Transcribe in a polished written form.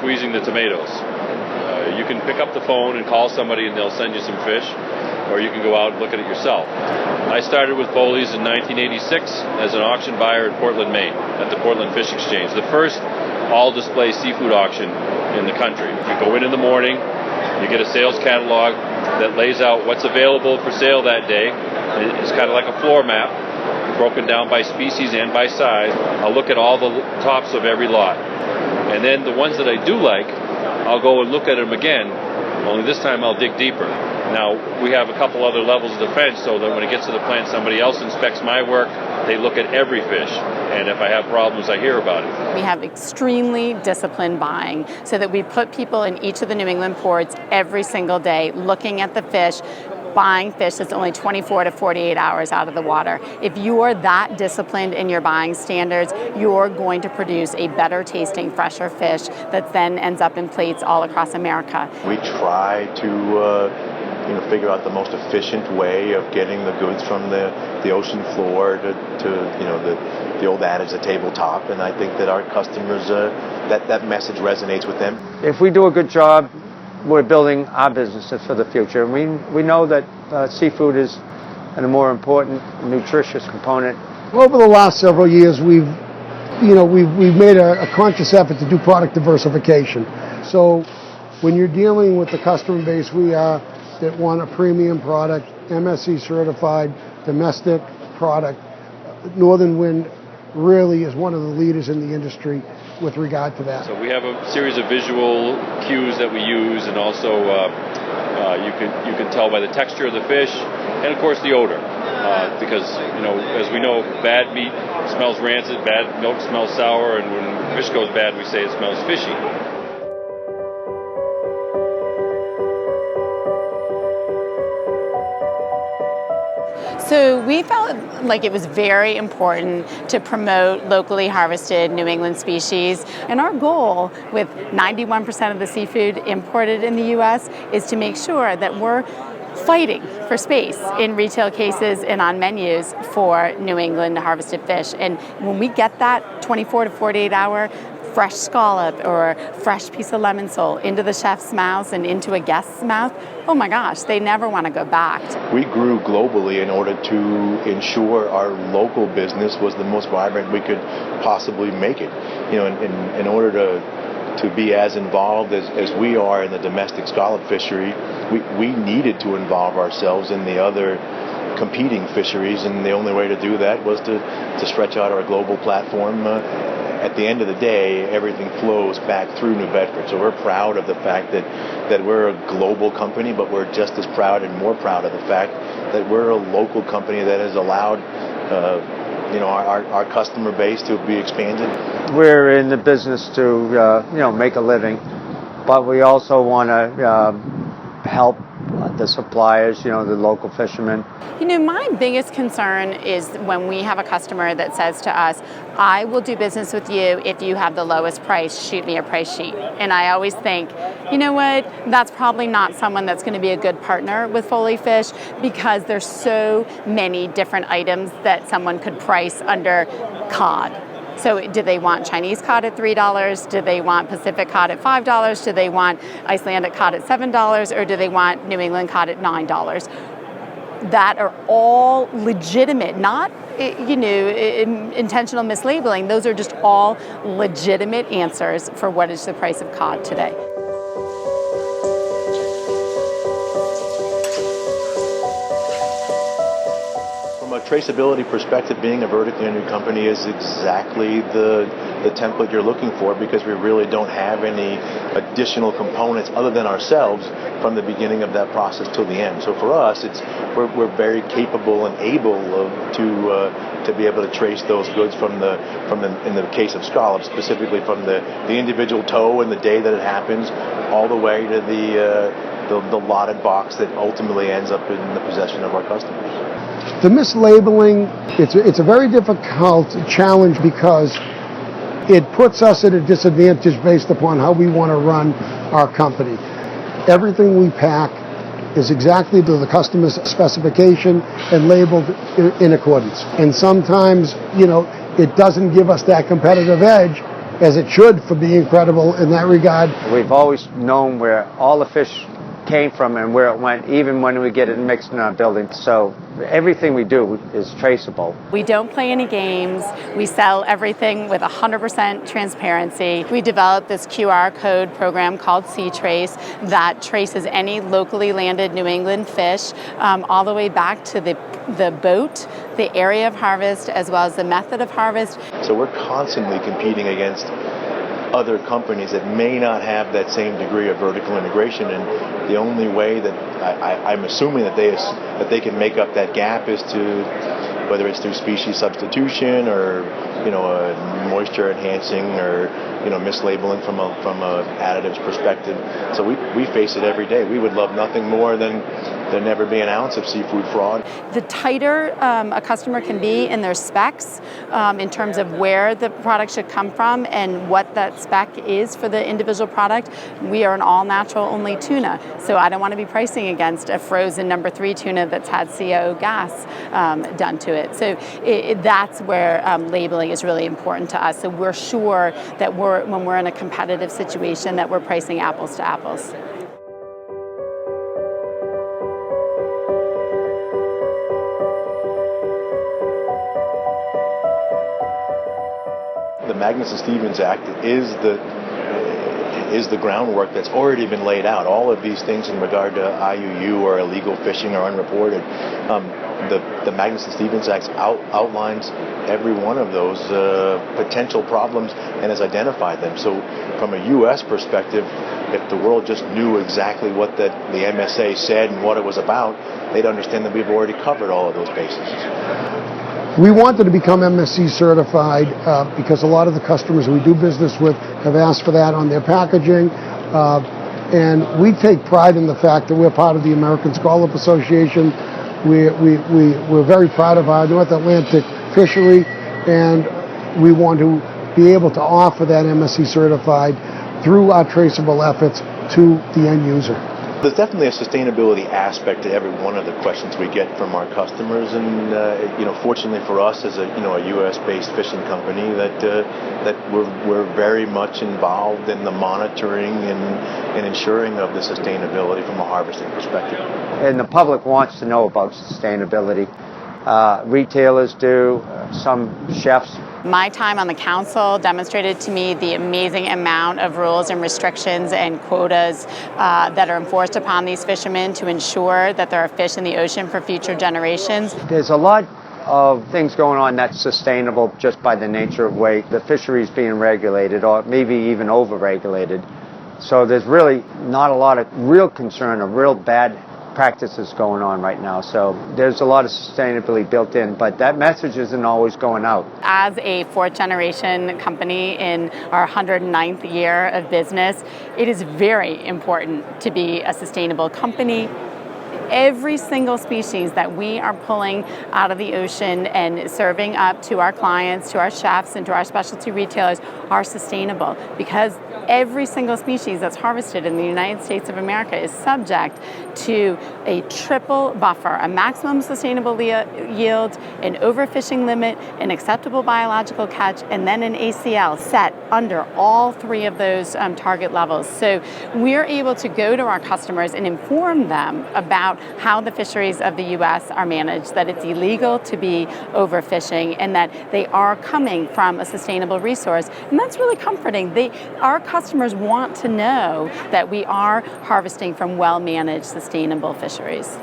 squeezing the tomatoes. You can pick up the phone and call somebody and they'll send you some fish, or you can go out and look at it yourself. I started with Foley's in 1986 as an auction buyer in Portland, Maine, at the Portland Fish Exchange, the first all-display seafood auction in the country. You go in the morning, you get a sales catalog that lays out what's available for sale that day. It's kind of like a floor map, broken down by species and by size. I'll look at all the tops of every lot. And then the ones that I do like, I'll go and look at them again, only this time I'll dig deeper. Now, we have a couple other levels of defense so that when it gets to the plant, somebody else inspects my work, they look at every fish, and if I have problems, I hear about it. We have extremely disciplined buying so that we put people in each of the New England ports every single day looking at the fish, buying fish that's only 24 to 48 hours out of the water. If you are that disciplined in your buying standards, you're going to produce a better tasting, fresher fish that then ends up in plates all across America. We try to figure out the most efficient way of getting the goods from the ocean floor to the old adage, the tabletop, and I think that our customers, that message resonates with them. If we do a good job, we're building our businesses for the future. We know that seafood is a more important, nutritious component. Over the last several years, we've made a conscious effort to do product diversification. So when you're dealing with the customer base we are, that want a premium product, MSC certified, domestic product, Northern Wind really is one of the leaders in the industry with regard to that. So we have a series of visual cues that we use, and also you can tell by the texture of the fish, and of course the odor, because as we know, bad meat smells rancid, bad milk smells sour, and when fish goes bad, we say it smells fishy. So we felt like it was very important to promote locally harvested New England species. And our goal with 91% of the seafood imported in the U.S. is to make sure that we're fighting for space in retail cases and on menus for New England harvested fish. And when we get that 24 to 48 hour fresh scallop or fresh piece of lemon sole into the chef's mouth and into a guest's mouth, oh my gosh, they never want to go back. We grew globally in order to ensure our local business was the most vibrant we could possibly make it. In order to be as involved as we are in the domestic scallop fishery, we needed to involve ourselves in the other competing fisheries, and the only way to do that was to stretch out our global platform. At the end of the day, everything flows back through New Bedford. So we're proud of the fact that we're a global company, but we're just as proud and more proud of the fact that we're a local company that has allowed our customer base to be expanded. We're in the business to make a living, but we also want to help the suppliers, the local fishermen. My biggest concern is when we have a customer that says to us, I will do business with you if you have the lowest price, shoot me a price sheet. And I always think, you know what, that's probably not someone that's going to be a good partner with Foley Fish, because there's so many different items that someone could price under cod. So do they want Chinese cod at $3? Do they want Pacific cod at $5? Do they want Icelandic cod at $7? Or do they want New England cod at $9? That are all legitimate, not intentional mislabeling. Those are just all legitimate answers for what is the price of cod today. From a traceability perspective, being a vertically integrated company is exactly the template you're looking for, because we really don't have any additional components other than ourselves from the beginning of that process till the end. So for us, we're very capable and able to be able to trace those goods from the in the case of scallops, specifically from the individual tow and the day that it happens, all the way to the lotted box that ultimately ends up in the possession of our customers. The mislabeling, it's a very difficult challenge, because it puts us at a disadvantage based upon how we want to run our company. Everything we pack is exactly to the customer's specification and labeled in accordance. And sometimes, it doesn't give us that competitive edge as it should for being credible in that regard. We've always known where all the fish came from and where it went, even when we get it mixed in our building. So everything we do is traceable. We don't play any games. We sell everything with 100% transparency. We developed this QR code program called C-Trace that traces any locally landed New England fish all the way back to the boat, the area of harvest, as well as the method of harvest. So we're constantly competing against other companies that may not have that same degree of vertical integration, and the only way that I'm assuming that they can make up that gap is to, whether it's through species substitution or moisture enhancing or mislabeling from a additives perspective. So we face it every day. We would love nothing more than there never be an ounce of seafood fraud. The tighter a customer can be in their specs in terms of where the product should come from and what that spec is for the individual product. We are an all-natural only tuna, so I don't want to be pricing against a frozen number 3 tuna that's had CO gas done to it. So that's where labeling is really important to us. So we're sure that when we're in a competitive situation that we're pricing apples to apples. The Magnuson-Stevens Act is the groundwork that's already been laid out. All of these things in regard to IUU or illegal fishing or unreported, the Magnuson-Stevens Act outlines every one of those potential problems and has identified them. So from a U.S. perspective, if the world just knew exactly what the MSA said and what it was about, they'd understand that we've already covered all of those bases. We wanted to become MSC certified because a lot of the customers we do business with have asked for that on their packaging. And we take pride in the fact that we're part of the American Scallop Association. We're very proud of our North Atlantic fishery, and we want to be able to offer that MSC certified through our traceable efforts to the end user. There's definitely a sustainability aspect to every one of the questions we get from our customers, and fortunately for us as a U.S.-based fishing company, that we're very much involved in the monitoring and ensuring of the sustainability from a harvesting perspective. And the public wants to know about sustainability. Retailers do, some chefs. My time on the council demonstrated to me the amazing amount of rules and restrictions and quotas that are enforced upon these fishermen to ensure that there are fish in the ocean for future generations. There's a lot of things going on that's sustainable just by the nature of way the fishery is being regulated, or maybe even over-regulated. So there's really not a lot of real concern of real bad practices going on right now. So there's a lot of sustainability built in, but that message isn't always going out. As a 4th generation company in our 109th year of business, it is very important to be a sustainable company. Every single species that we are pulling out of the ocean and serving up to our clients, to our chefs, and to our specialty retailers are sustainable, because every single species that's harvested in the United States of America is subject to a triple buffer: a maximum sustainable yield, an overfishing limit, an acceptable biological catch, and then an ACL set under all 3 of those target levels. So we're able to go to our customers and inform them about how the fisheries of the U.S. are managed, that it's illegal to be overfishing, and that they are coming from a sustainable resource. And that's really comforting. Our customers want to know that we are harvesting from well-managed, sustainable fisheries.